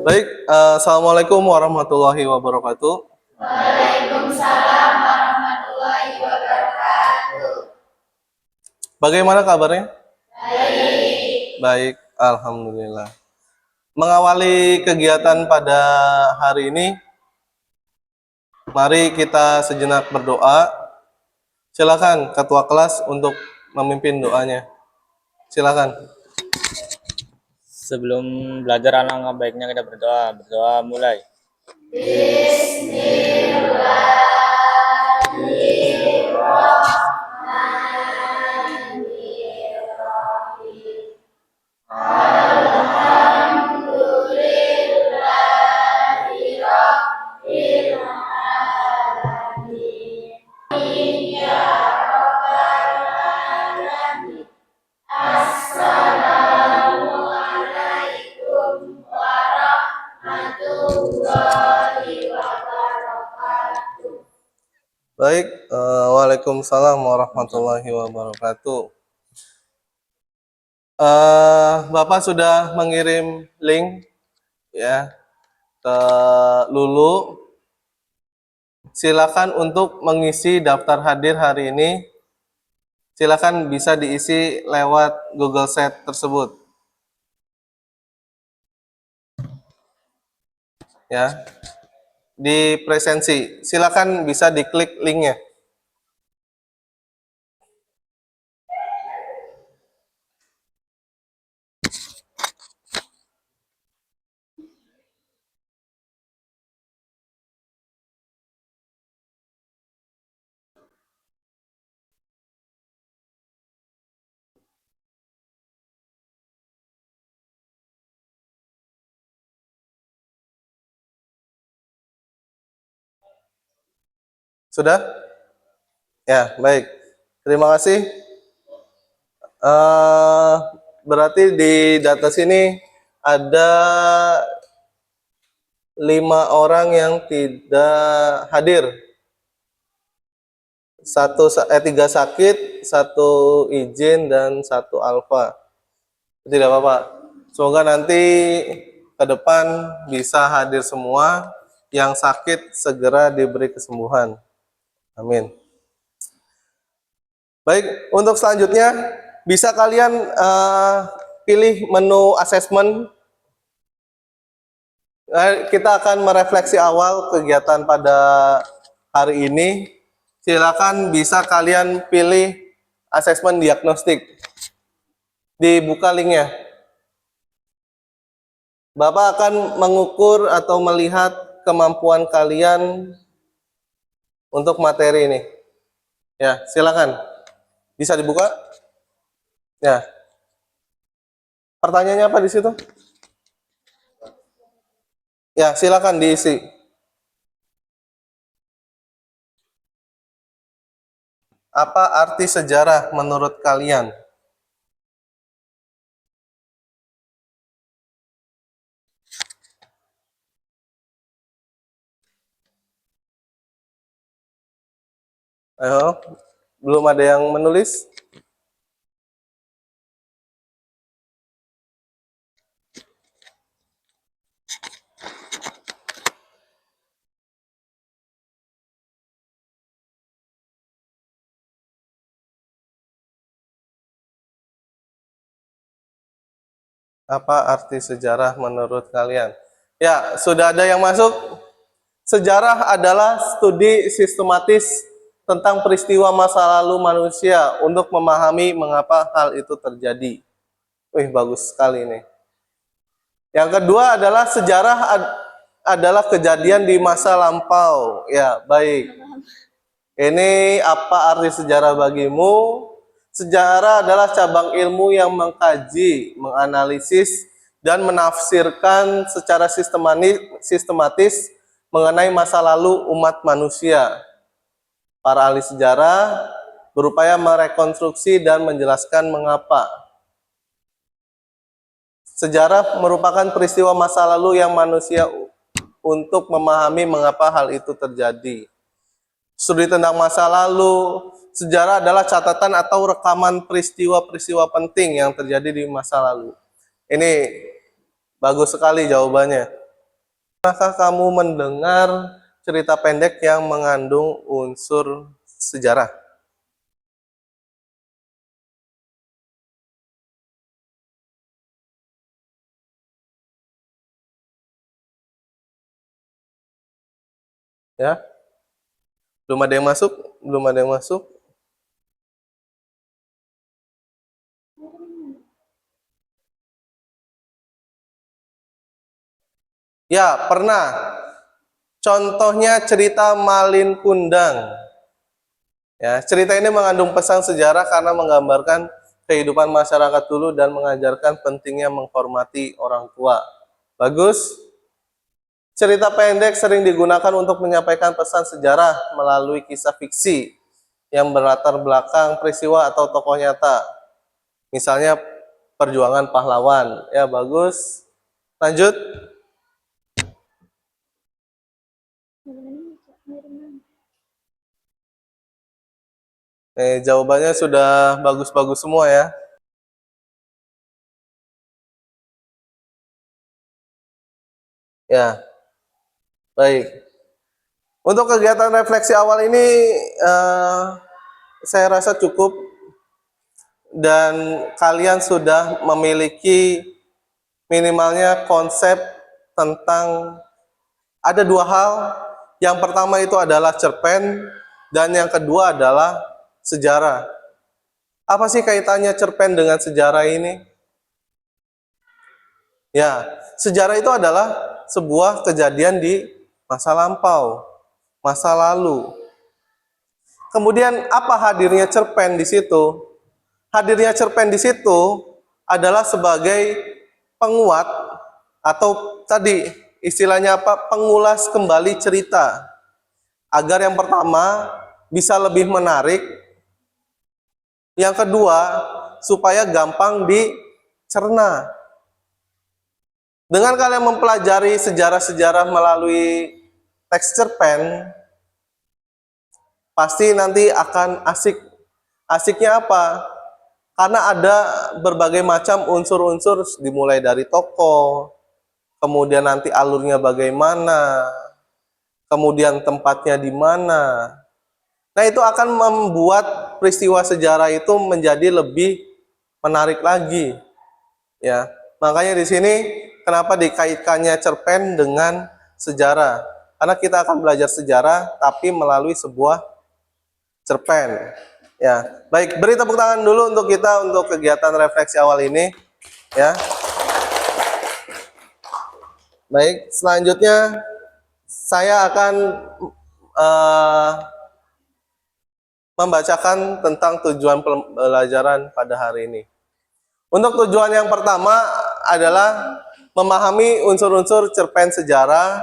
Baik, Assalamualaikum warahmatullahi wabarakatuh. Waalaikumsalam warahmatullahi wabarakatuh. Bagaimana kabarnya? Baik. Baik, alhamdulillah. Mengawali kegiatan pada hari ini, mari kita sejenak berdoa. Silakan ketua kelas untuk memimpin doanya. Silakan. Sebelum belajar, alangkah baiknya kita berdoa. Berdoa mulai. Baik, Waalaikumsalam warahmatullahi wabarakatuh. Bapak sudah mengirim link ya ke Lulu. Silakan untuk mengisi daftar hadir hari ini. Silakan bisa diisi lewat Google Sheet tersebut. Ya. Di presensi, silakan bisa diklik linknya. Sudah? Ya, baik. Terima kasih. Berarti di data sini ada 5 orang yang tidak hadir. 3 sakit, 1 izin, dan 1 alfa. Tidak apa-apa. Semoga nanti ke depan bisa hadir semua. Yang sakit segera diberi kesembuhan. Amin. Baik, untuk selanjutnya bisa kalian pilih menu asesmen. Kita akan merefleksi awal kegiatan pada hari ini. Silakan bisa kalian pilih asesmen diagnostik. Dibuka linknya. Bapak akan mengukur atau melihat kemampuan kalian untuk materi ini. Ya, silakan. Bisa dibuka? Ya. Pertanyaannya apa di situ? Ya, silakan diisi. Apa arti sejarah menurut kalian? Ayo, belum ada yang menulis? Apa arti sejarah menurut kalian? Ya, sudah ada yang masuk? Sejarah adalah studi sistematis tentang peristiwa masa lalu manusia untuk memahami mengapa hal itu terjadi. Wih, bagus sekali ini. Yang kedua adalah sejarah adalah kejadian di masa lampau. Ya, baik. Ini apa arti sejarah bagimu? Sejarah adalah cabang ilmu yang mengkaji, menganalisis, dan menafsirkan secara sistematis mengenai masa lalu umat manusia. Para ahli sejarah berupaya merekonstruksi dan menjelaskan mengapa. Sejarah merupakan peristiwa masa lalu yang manusia untuk memahami mengapa hal itu terjadi. Studi tentang masa lalu, sejarah adalah catatan atau rekaman peristiwa-peristiwa penting yang terjadi di masa lalu. Ini bagus sekali jawabannya. Pernahkah kamu mendengar cerita pendek yang mengandung unsur sejarah? Ya, belum ada yang masuk? Belum ada yang masuk? Ya, pernah. Contohnya cerita Malin Kundang. Ya, cerita ini mengandung pesan sejarah karena menggambarkan kehidupan masyarakat dulu dan mengajarkan pentingnya menghormati orang tua. Bagus. Cerita pendek sering digunakan untuk menyampaikan pesan sejarah melalui kisah fiksi yang berlatar belakang peristiwa atau tokoh nyata. Misalnya perjuangan pahlawan. Ya, bagus. Lanjut. Jawabannya sudah bagus-bagus semua ya. Ya, baik. Untuk kegiatan refleksi awal ini saya rasa cukup dan kalian sudah memiliki minimalnya konsep tentang ada dua hal. Yang pertama itu adalah cerpen dan yang kedua adalah sejarah. Apa sih kaitannya cerpen dengan sejarah ini? Ya, sejarah itu adalah sebuah kejadian di masa lampau, masa lalu. Kemudian apa hadirnya cerpen di situ? Hadirnya cerpen di situ adalah sebagai penguat atau tadi istilahnya apa? Pengulas kembali cerita agar yang pertama bisa lebih menarik, yang kedua supaya gampang dicerna. Dengan kalian mempelajari sejarah-sejarah melalui teks cerpen, pasti nanti akan asik. Asiknya apa? Karena ada berbagai macam unsur-unsur dimulai dari tokoh, kemudian nanti alurnya bagaimana, kemudian tempatnya di mana. Nah, itu akan membuat peristiwa sejarah itu menjadi lebih menarik lagi. Ya, makanya di sini kenapa dikaitkannya cerpen dengan sejarah? Karena kita akan belajar sejarah tapi melalui sebuah cerpen. Ya, baik, beri tepuk tangan dulu untuk kita untuk kegiatan refleksi awal ini. Ya, baik. Selanjutnya saya akan eh, membacakan tentang tujuan pembelajaran pada hari ini. Untuk tujuan yang pertama adalah memahami unsur-unsur cerpen sejarah.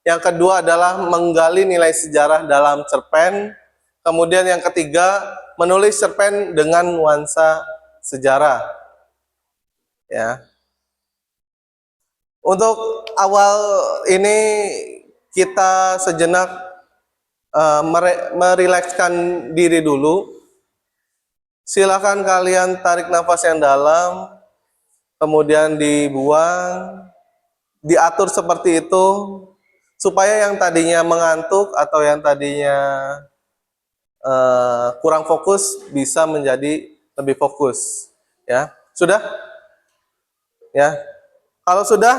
Yang kedua adalah menggali nilai sejarah dalam cerpen. Kemudian yang ketiga, menulis cerpen dengan nuansa sejarah. Ya. Untuk awal ini kita sejenak merilekskan diri dulu. Silakan kalian tarik nafas yang dalam, kemudian dibuang, diatur seperti itu supaya yang tadinya mengantuk atau yang tadinya kurang fokus bisa menjadi lebih fokus. Ya, sudah? Ya, kalau sudah,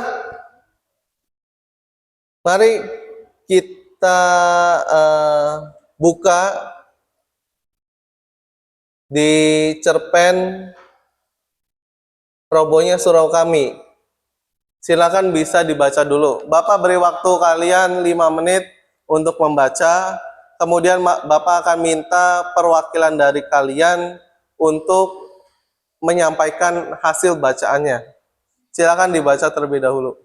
mari kita buka di cerpen Robohnya Surau Kami. Silakan bisa dibaca dulu. Bapak beri waktu kalian 5 menit untuk membaca. Kemudian Bapak akan minta perwakilan dari kalian untuk menyampaikan hasil bacaannya. Silakan dibaca terlebih dahulu.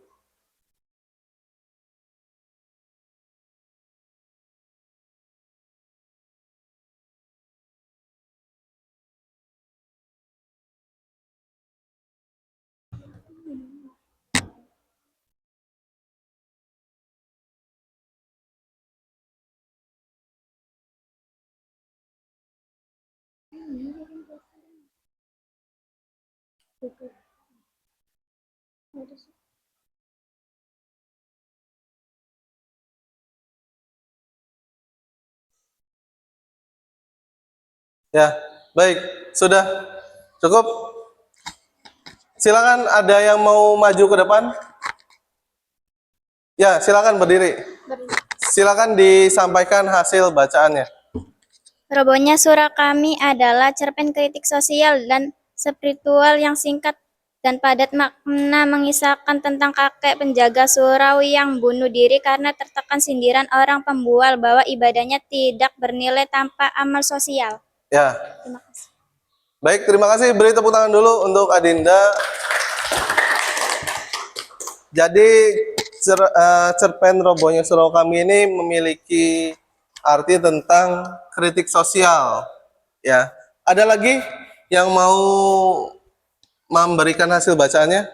Ya, baik. Sudah cukup? Silakan, ada yang mau maju ke depan? Ya, silakan berdiri. Silakan disampaikan hasil bacaannya. Robohnya surah kami adalah cerpen kritik sosial dan spiritual yang singkat dan padat makna, mengisahkan tentang kakek penjaga surau yang bunuh diri karena tertekan sindiran orang pembual bahwa ibadahnya tidak bernilai tanpa amal sosial. Ya, Terima kasih. baik. Terima kasih. Beri tepuk tangan dulu untuk Adinda. Jadi cerpen Robohnya Surau Kami ini memiliki arti tentang kritik sosial. Ya, ada lagi yang mau memberikan hasil bacaannya?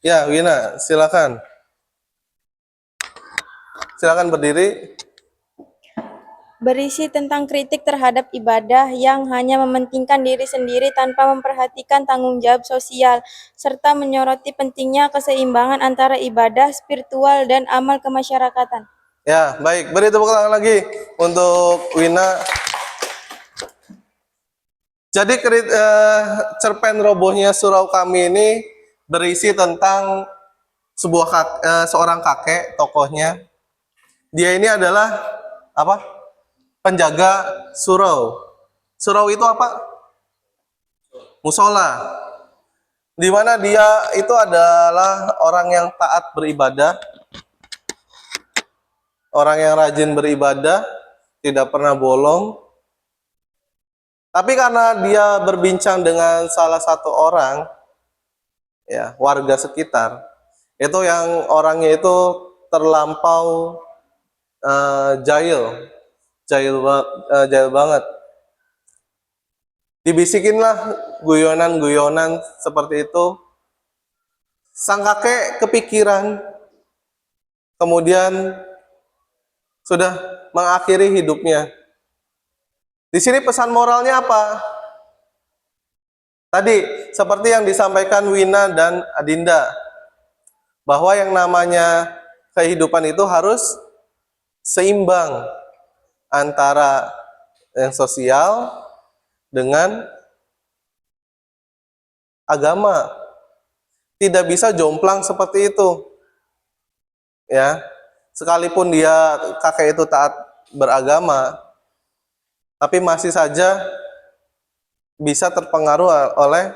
Ya, Wina, silakan. Silakan berdiri. Berisi tentang kritik terhadap ibadah yang hanya mementingkan diri sendiri tanpa memperhatikan tanggung jawab sosial, serta menyoroti pentingnya keseimbangan antara ibadah spiritual dan amal kemasyarakatan. Ya, baik. Beri tepuk tangan lagi untuk Wina. Jadi cerpen Robohnya Surau Kami ini berisi tentang seorang kakek, tokohnya. Dia ini adalah apa? Penjaga surau. Surau itu apa? Musola. Di mana dia itu adalah orang yang taat beribadah, orang yang rajin beribadah, tidak pernah bolong. Tapi karena dia berbincang dengan salah satu orang, ya, warga sekitar, itu yang orangnya itu terlampau jahil banget. Dibisikinlah guyonan-guyonan seperti itu. Sang kakek kepikiran, kemudian sudah mengakhiri hidupnya. Di sini pesan moralnya apa? Tadi seperti yang disampaikan Wina dan Adinda, bahwa yang namanya kehidupan itu harus seimbang antara yang sosial dengan agama. Tidak bisa jomplang seperti itu. Ya. Sekalipun dia kakek itu taat beragama, tapi masih saja bisa terpengaruh oleh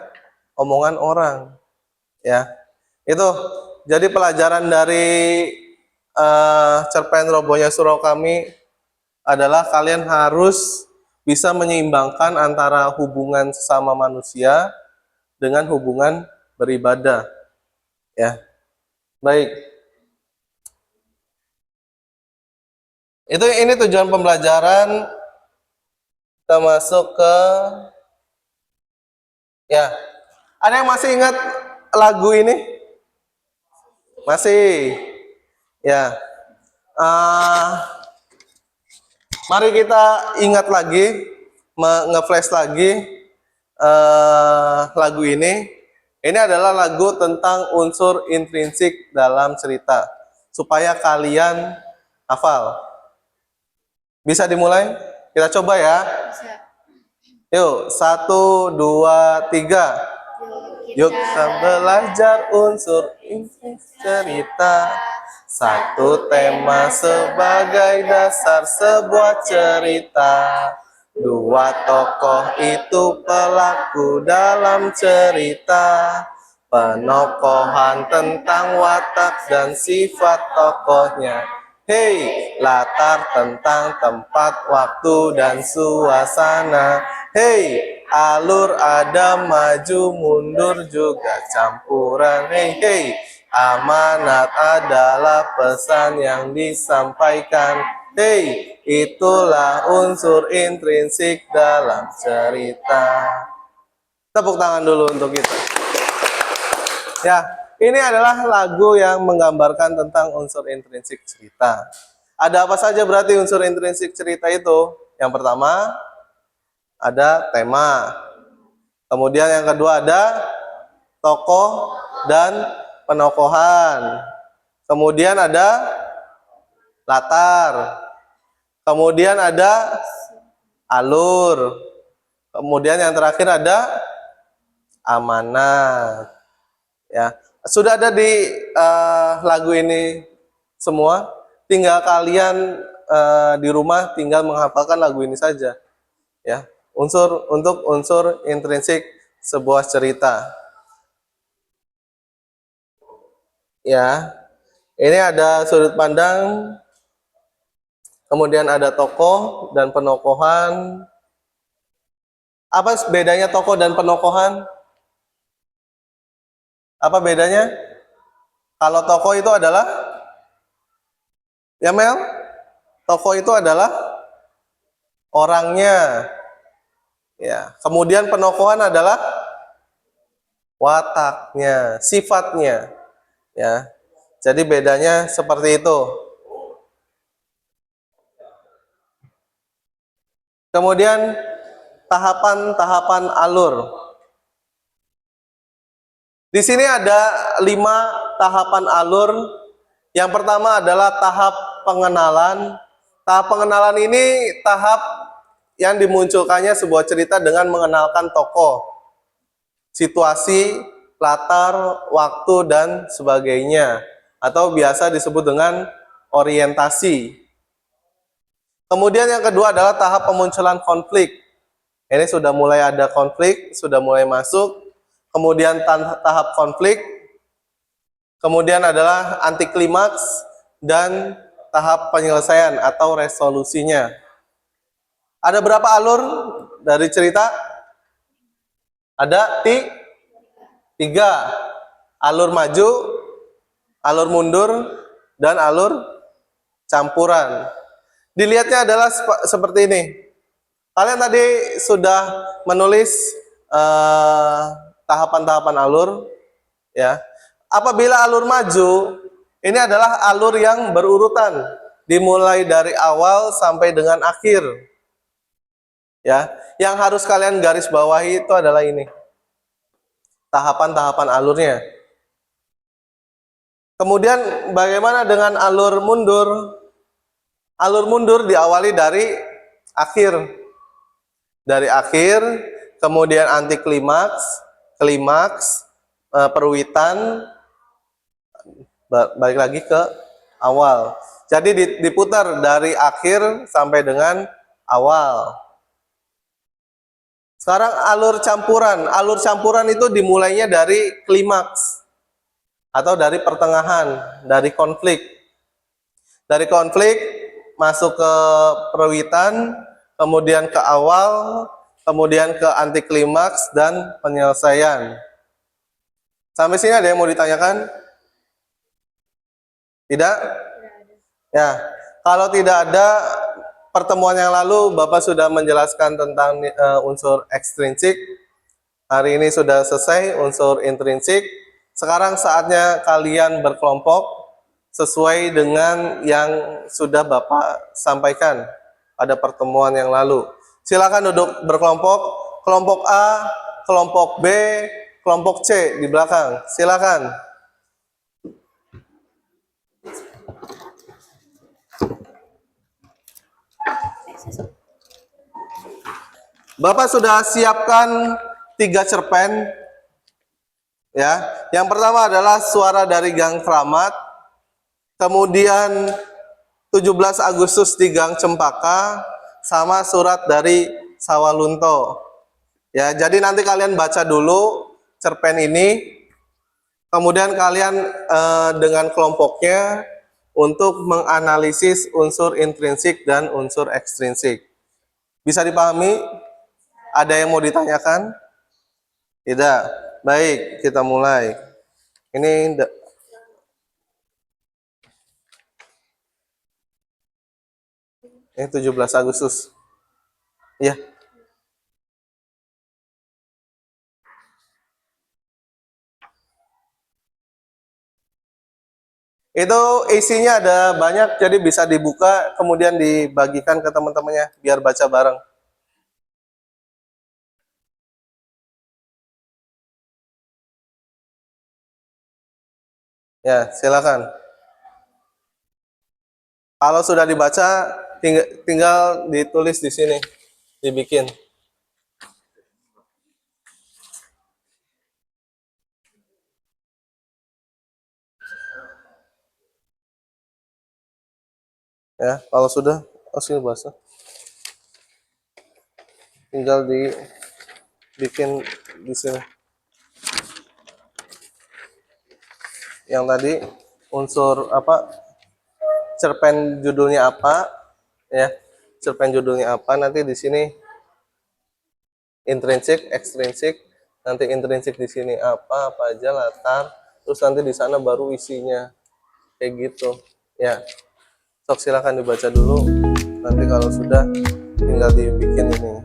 omongan orang. Ya. Itu jadi pelajaran dari cerpen Robohnya Surau Kami adalah kalian harus bisa menyeimbangkan antara hubungan sesama manusia dengan hubungan beribadah. Ya. Baik. Ini tujuan pembelajaran. Kita masuk ke ya. Ada yang masih ingat lagu ini? Masih. Ya. Mari kita ingat lagi, nge-flash lagi lagu ini. Ini adalah lagu tentang unsur intrinsik dalam cerita, supaya kalian hafal. Bisa dimulai? Kita coba ya. Yuk, 1, 2, 3. Yuk kita belajar unsur intrinsik cerita. Satu tema sebagai dasar sebuah cerita. Dua tokoh itu pelaku dalam cerita. Penokohan tentang watak dan sifat tokohnya. Hei, latar tentang tempat, waktu, dan suasana. Hei, alur ada maju, mundur juga campuran. Hei, amanat adalah pesan yang disampaikan. Hei, itulah unsur intrinsik dalam cerita. Tepuk tangan dulu untuk kita. Ya, ini adalah lagu yang menggambarkan tentang unsur intrinsik cerita. Ada apa saja berarti unsur intrinsik cerita itu? Yang pertama, ada tema. Kemudian yang kedua ada tokoh dan penokohan. Kemudian ada latar. Kemudian ada alur. Kemudian yang terakhir ada amanat. Ya, sudah ada di lagu ini semua. Tinggal kalian di rumah tinggal menghafalkan lagu ini saja. Ya, untuk unsur intrinsik sebuah cerita. Ya, ini ada sudut pandang, kemudian ada tokoh dan penokohan. Apa bedanya tokoh dan penokohan? Apa bedanya? Kalau tokoh itu adalah, ya Mel, tokoh itu adalah orangnya. Ya, kemudian penokohan adalah wataknya, sifatnya. Ya, jadi bedanya seperti itu. Kemudian tahapan-tahapan alur. Di sini ada 5 tahapan alur. Yang pertama adalah tahap pengenalan. Tahap pengenalan ini tahap yang dimunculkannya sebuah cerita dengan mengenalkan tokoh, situasi, latar, waktu, dan sebagainya. Atau biasa disebut dengan orientasi. Kemudian yang kedua adalah tahap pemunculan konflik. Ini sudah mulai ada konflik, sudah mulai masuk. Kemudian tahap konflik. Kemudian adalah anti klimaks dan tahap penyelesaian atau resolusinya. Ada berapa alur dari cerita? Ada 3. Alur maju, alur mundur, dan alur campuran. Dilihatnya adalah seperti ini. Kalian tadi sudah menulis tahapan-tahapan alur, ya. Apabila alur maju, ini adalah alur yang berurutan, dimulai dari awal sampai dengan akhir. Ya, yang harus kalian garis bawahi itu adalah ini. Tahapan-tahapan alurnya. Kemudian bagaimana dengan alur mundur? Alur mundur diawali dari akhir. Dari akhir, kemudian anti klimaks, klimaks, perwitan, balik lagi ke awal. Jadi diputar dari akhir sampai dengan awal. Sekarang alur campuran. Alur campuran itu dimulainya dari klimaks atau dari pertengahan, dari konflik. Dari konflik masuk ke perwitan, kemudian ke awal, kemudian ke anti klimaks dan penyelesaian. Sampai sini ada yang mau ditanyakan? Tidak? Ya, kalau tidak ada, pertemuan yang lalu Bapak sudah menjelaskan tentang unsur ekstrinsik. Hari ini sudah selesai unsur intrinsik. Sekarang saatnya kalian berkelompok sesuai dengan yang sudah Bapak sampaikan pada pertemuan yang lalu. Silakan duduk berkelompok, kelompok A, kelompok B, kelompok C di belakang. Silakan. Bapak sudah siapkan 3 cerpen. Ya, yang pertama adalah Suara dari Gang Keramat. Kemudian 17 Agustus di Gang Cempaka, sama Surat dari Sawalunto. Ya, jadi nanti kalian baca dulu cerpen ini, kemudian kalian dengan kelompoknya untuk menganalisis unsur intrinsik dan unsur ekstrinsik. Bisa dipahami? Ada yang mau ditanyakan? Tidak. Baik, kita mulai. Ini 17 Agustus. Iya. Itu isinya ada banyak, jadi bisa dibuka, kemudian dibagikan ke teman-temannya, biar baca bareng. Ya, silakan. Kalau sudah dibaca, tinggal ditulis di sini, dibikin. Ya, kalau sudah, oh sini basah. Tinggal dibikin di sini. Yang tadi unsur apa? Cerpen judulnya apa? Ya, cerpen judulnya apa? Nanti di sini intrinsik, ekstrinsik. Nanti intrinsik di sini apa aja latar. Terus nanti di sana baru isinya. Kayak gitu. Ya. Sok silakan dibaca dulu. Nanti kalau sudah tinggal dibikin ini.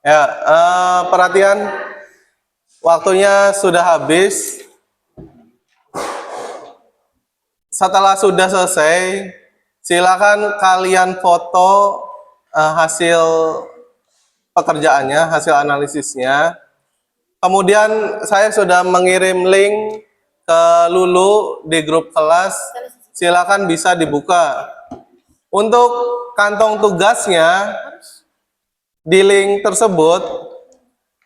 Ya, perhatian, waktunya sudah habis. Setelah sudah selesai, silakan kalian foto hasil pekerjaannya, hasil analisisnya. Kemudian saya sudah mengirim link ke Lulu di grup kelas. Silakan bisa dibuka. Untuk kantong tugasnya di link tersebut,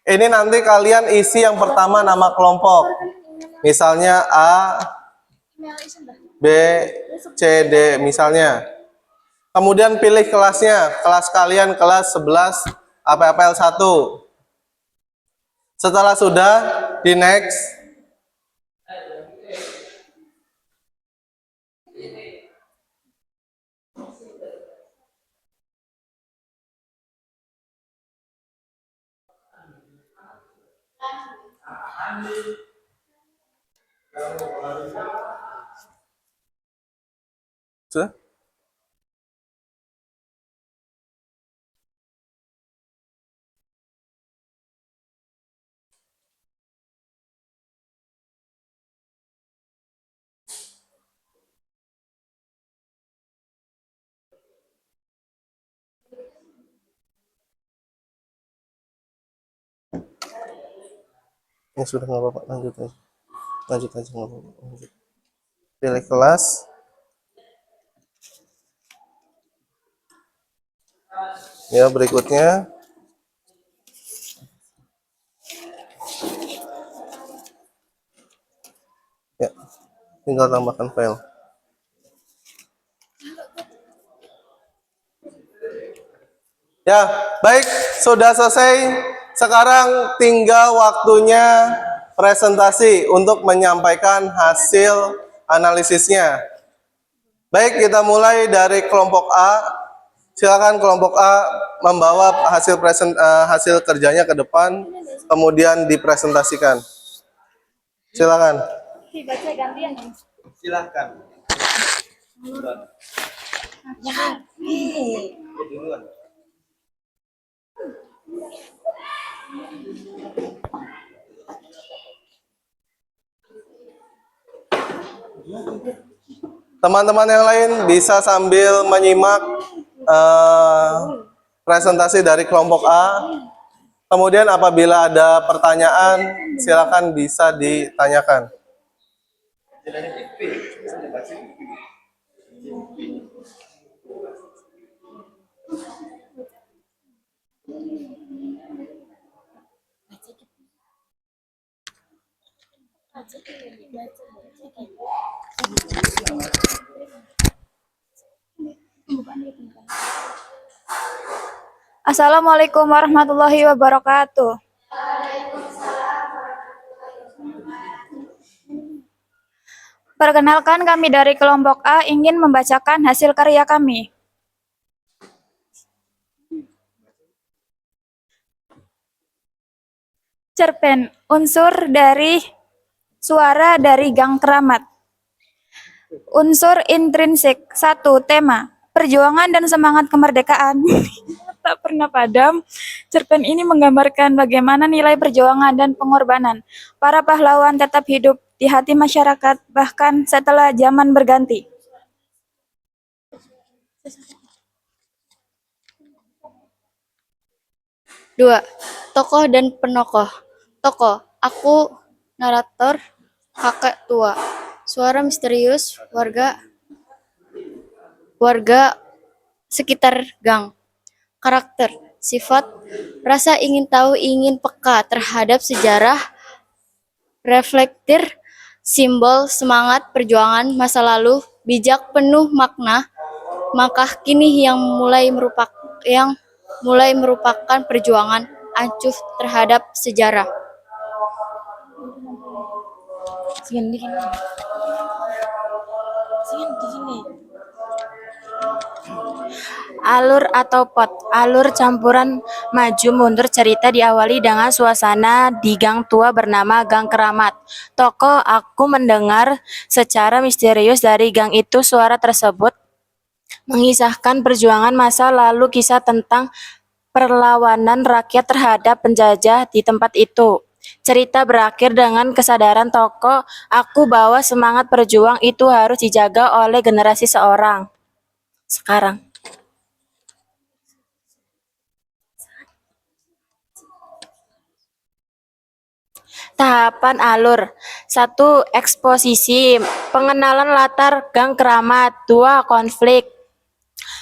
ini nanti kalian isi yang pertama nama kelompok. Misalnya A, B, C, D misalnya. Kemudian pilih kelasnya, kelas kalian kelas 11 APPL 1. Setelah sudah, di next. Sudah? Ya sudah, nggak apa-apa, lanjut aja nggak apa-apa, lanjut. Pilih kelas, ya berikutnya. Ya, tinggal tambahkan file. Ya, baik, sudah selesai. Sekarang tinggal waktunya presentasi untuk menyampaikan hasil analisisnya. Baik, kita mulai dari kelompok A. Silakan kelompok A membawa hasil kerjanya ke depan, kemudian dipresentasikan. Silakan. Silakan. Teman-teman yang lain bisa sambil menyimak presentasi dari kelompok A. Kemudian apabila ada pertanyaan, silakan bisa ditanyakan. Assalamualaikum warahmatullahi wabarakatuh. Perkenalkan, kami dari kelompok A ingin membacakan hasil karya kami. Cerpen, unsur dari suara dari Gang Keramat. Unsur intrinsik, 1. Tema, perjuangan dan semangat kemerdekaan tak pernah padam. Cerpen ini menggambarkan bagaimana nilai perjuangan dan pengorbanan para pahlawan tetap hidup di hati masyarakat bahkan setelah zaman berganti. 2. Tokoh dan penokoh. Tokoh, aku narator, kakek tua, suara misterius warga sekitar gang. Karakter, sifat, rasa ingin tahu, ingin peka terhadap sejarah, reflektir, simbol, semangat, perjuangan, masa lalu, bijak, penuh makna, maka kini yang mulai merupakan perjuangan acuh terhadap sejarah. Alur atau pot, alur campuran maju mundur cerita diawali dengan suasana di gang tua bernama Gang Keramat. Tokoh, aku mendengar secara misterius dari gang itu suara tersebut mengisahkan perjuangan masa lalu, kisah tentang perlawanan rakyat terhadap penjajah di tempat itu. Cerita berakhir dengan kesadaran tokoh aku bahwa semangat berjuang itu harus dijaga oleh generasi sekarang. Tahapan alur 1. Eksposisi. Pengenalan latar Gang Keramat. 2. Konflik.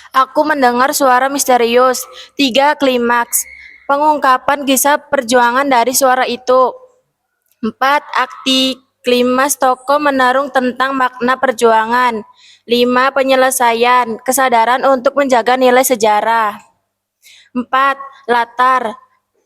Aku mendengar suara misterius. 3. Klimaks. Pengungkapan kisah perjuangan dari suara itu. 4. Akti klimaks tokoh menarung tentang makna perjuangan. 5. Penyelesaian. Kesadaran untuk menjaga nilai sejarah. 4. Latar.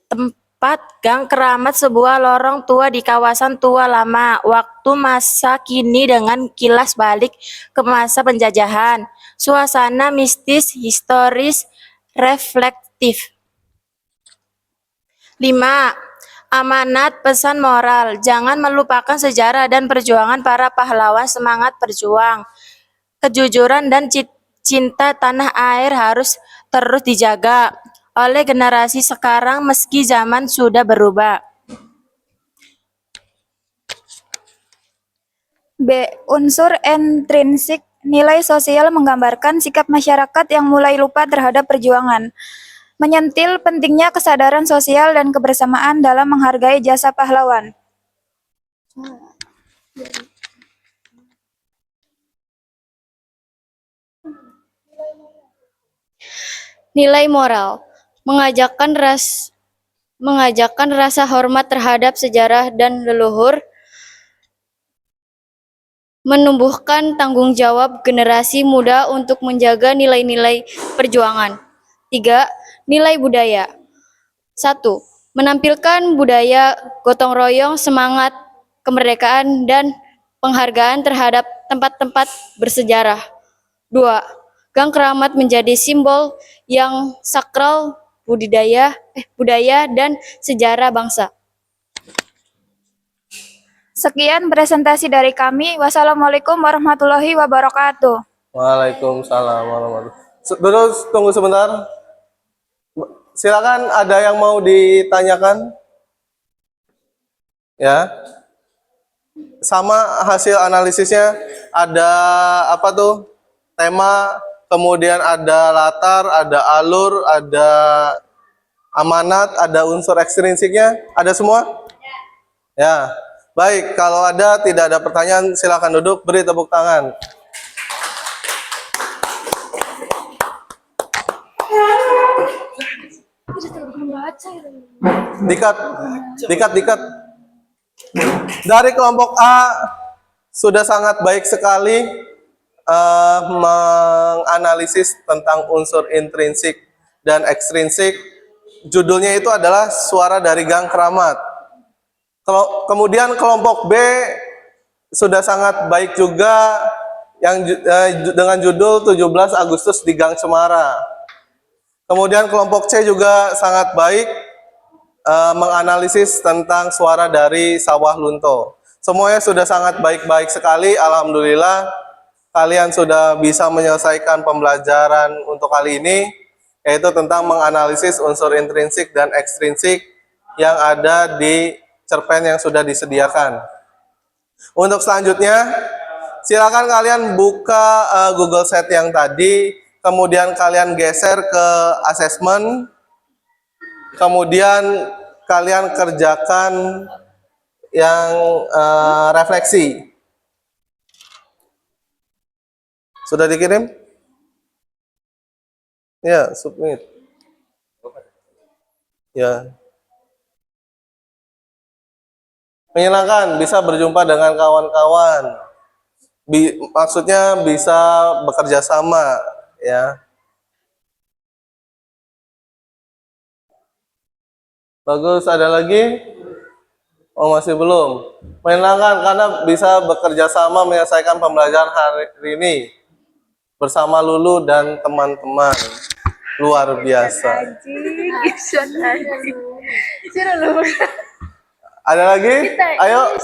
Tempat Gang Keramat sebuah lorong tua di kawasan tua lama. Waktu masa kini dengan kilas balik ke masa penjajahan. Suasana mistis, historis, reflektif. 5. Amanat pesan moral. Jangan melupakan sejarah dan perjuangan para pahlawan semangat berjuang. Kejujuran dan cinta tanah air harus terus dijaga oleh generasi sekarang meski zaman sudah berubah. B. Unsur intrinsik. Nilai sosial menggambarkan sikap masyarakat yang mulai lupa terhadap perjuangan. Menyentil pentingnya kesadaran sosial dan kebersamaan dalam menghargai jasa pahlawan. Nilai moral mengajarkan rasa hormat terhadap sejarah dan leluhur, menumbuhkan tanggung jawab generasi muda untuk menjaga nilai-nilai perjuangan. 3. Nilai budaya. 1. Menampilkan budaya gotong royong, semangat kemerdekaan, dan penghargaan terhadap tempat-tempat bersejarah. 2. Gang Keramat menjadi simbol yang sakral budaya dan sejarah bangsa. Sekian presentasi dari kami. Wassalamualaikum warahmatullahi wabarakatuh. Waalaikumsalam warahmatullahi wabarakatuh. Terus tunggu sebentar. Silakan, ada yang mau ditanyakan? Ya. Sama hasil analisisnya ada apa tuh? Tema, kemudian ada latar, ada alur, ada amanat, ada unsur ekstrinsiknya. Ada semua? Ya. Baik, kalau ada tidak ada pertanyaan silakan duduk, beri tepuk tangan. Dikat. Dari kelompok A sudah sangat baik sekali menganalisis tentang unsur intrinsik dan ekstrinsik. Judulnya itu adalah Suara dari Gang Keramat. Kemudian kelompok B sudah sangat baik juga yang dengan judul 17 Agustus di Gang Cemara. Kemudian kelompok C juga sangat baik menganalisis tentang suara dari Sawah Lunto. Semuanya sudah sangat baik-baik sekali. Alhamdulillah kalian sudah bisa menyelesaikan pembelajaran untuk kali ini, yaitu tentang menganalisis unsur intrinsik dan ekstrinsik yang ada di cerpen yang sudah disediakan. Untuk selanjutnya, silakan kalian buka Google Sheet yang tadi, kemudian kalian geser ke asesmen, kemudian kalian kerjakan yang refleksi. Sudah dikirim? Ya, submit. Ya. Menyenangkan bisa berjumpa dengan kawan-kawan. Maksudnya bisa bekerja sama, ya. Bagus, ada lagi? Oh, masih belum. Menyenangkan karena bisa bekerja sama menyelesaikan pembelajaran hari ini bersama Lulu dan teman-teman. Luar biasa. Ada lagi? Ayo.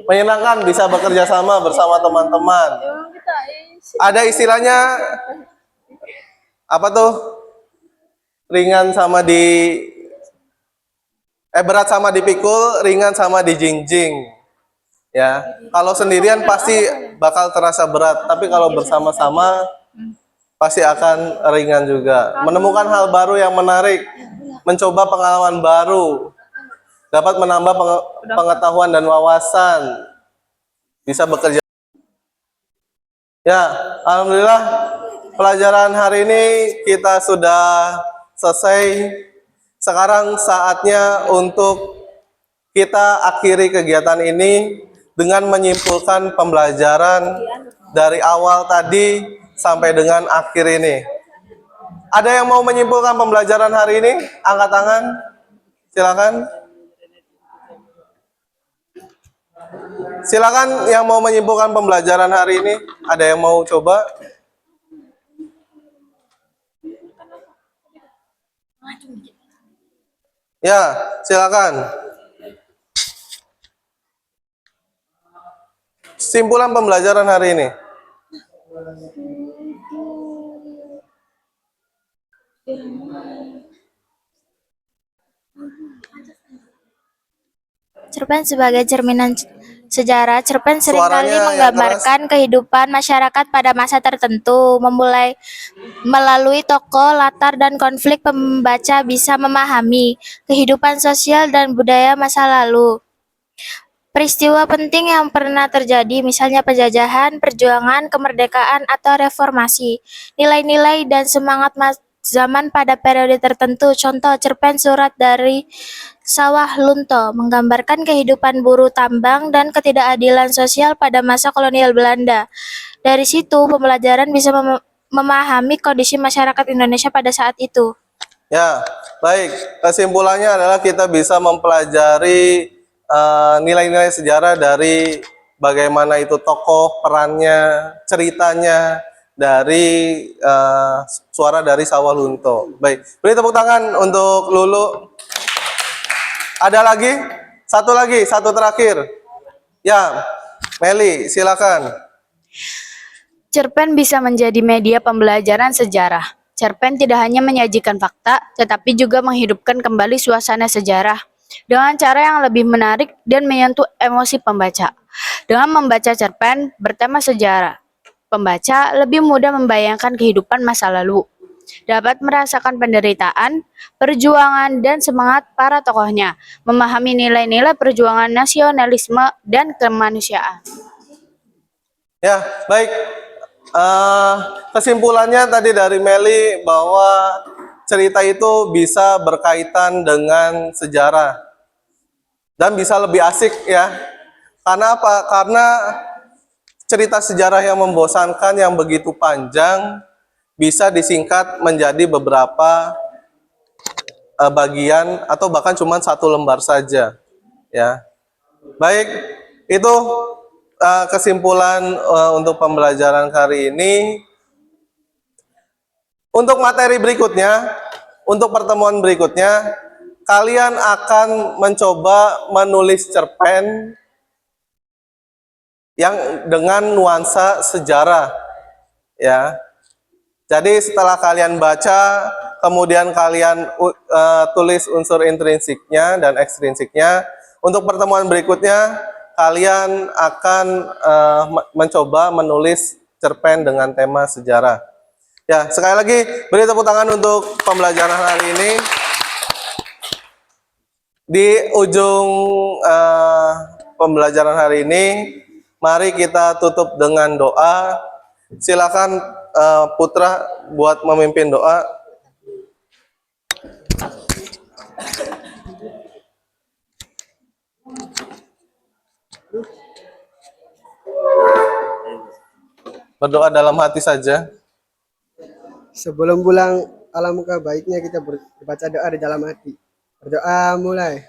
Menyenangkan bisa bekerja sama bersama teman-teman. Ada istilahnya apa tuh? Ringan sama berat sama dipikul, ringan sama dijingjing. Ya, kalau sendirian pasti bakal terasa berat, tapi kalau bersama-sama pasti akan ringan juga. Menemukan hal baru yang menarik, mencoba pengalaman baru, dapat menambah pengetahuan dan wawasan, bisa bekerja. Ya, alhamdulillah pelajaran hari ini kita sudah selesai. Sekarang saatnya untuk kita akhiri kegiatan ini dengan menyimpulkan pembelajaran dari awal tadi sampai dengan akhir ini. Ada yang mau menyimpulkan pembelajaran hari ini? Angkat tangan. Silakan. Silakan yang mau menyimpulkan pembelajaran hari ini. Ada yang mau coba? Ya, silakan. Simpulan pembelajaran hari ini. Cerpen sebagai cerminan sejarah, cerpen seringkali Suaranya yang menggambarkan kehidupan masyarakat pada masa tertentu, melalui tokoh, latar, dan konflik pembaca bisa memahami kehidupan sosial dan budaya masa lalu. Peristiwa penting yang pernah terjadi, misalnya penjajahan, perjuangan, kemerdekaan, atau reformasi, nilai-nilai dan semangat zaman pada periode tertentu. Contoh, cerpen Surat dari Sawah Lunto menggambarkan kehidupan buruh tambang dan ketidakadilan sosial pada masa kolonial Belanda. Dari situ, pembelajaran bisa memahami kondisi masyarakat Indonesia pada saat itu. Ya, baik. Kesimpulannya adalah kita bisa mempelajari nilai-nilai sejarah dari bagaimana itu tokoh, perannya, ceritanya dari Suara dari Sawah Lunto. Baik, beri tepuk tangan untuk Lulu. Ada lagi? Satu terakhir. Ya, Meli, silakan. Cerpen bisa menjadi media pembelajaran sejarah. Cerpen tidak hanya menyajikan fakta, tetapi juga menghidupkan kembali suasana sejarah dengan cara yang lebih menarik dan menyentuh emosi pembaca. Dengan membaca cerpen bertema sejarah, pembaca lebih mudah membayangkan kehidupan masa lalu, dapat merasakan penderitaan, perjuangan, dan semangat para tokohnya, memahami nilai-nilai perjuangan nasionalisme dan kemanusiaan. Ya, baik. Kesimpulannya tadi dari Meli bahwa cerita itu bisa berkaitan dengan sejarah dan bisa lebih asik ya. Karena apa? Karena cerita sejarah yang membosankan yang begitu panjang bisa disingkat menjadi beberapa bagian atau bahkan cuma satu lembar saja ya. Baik, itu kesimpulan untuk pembelajaran kali ini. Untuk materi berikutnya, untuk pertemuan berikutnya, kalian akan mencoba menulis cerpen yang dengan nuansa sejarah, ya. Jadi setelah kalian baca, kemudian kalian tulis unsur intrinsiknya dan ekstrinsiknya. Untuk pertemuan berikutnya, kalian akan mencoba menulis cerpen dengan tema sejarah. Ya, sekali lagi beri tepuk tangan untuk pembelajaran hari ini. Di ujung pembelajaran hari ini, mari kita tutup dengan doa. Silakan Putra buat memimpin doa. Berdoa dalam hati saja. Sebelum pulang alangkah baiknya kita berbaca doa di dalam hati. Berdoa mulai.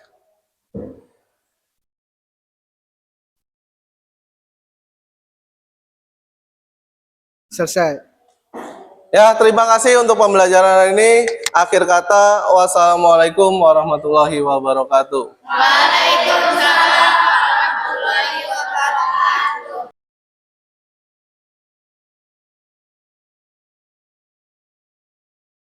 Selesai. Ya, terima kasih untuk pembelajaran hari ini. Akhir kata, wassalamualaikum warahmatullahi wabarakatuh. Waalaikumsalam.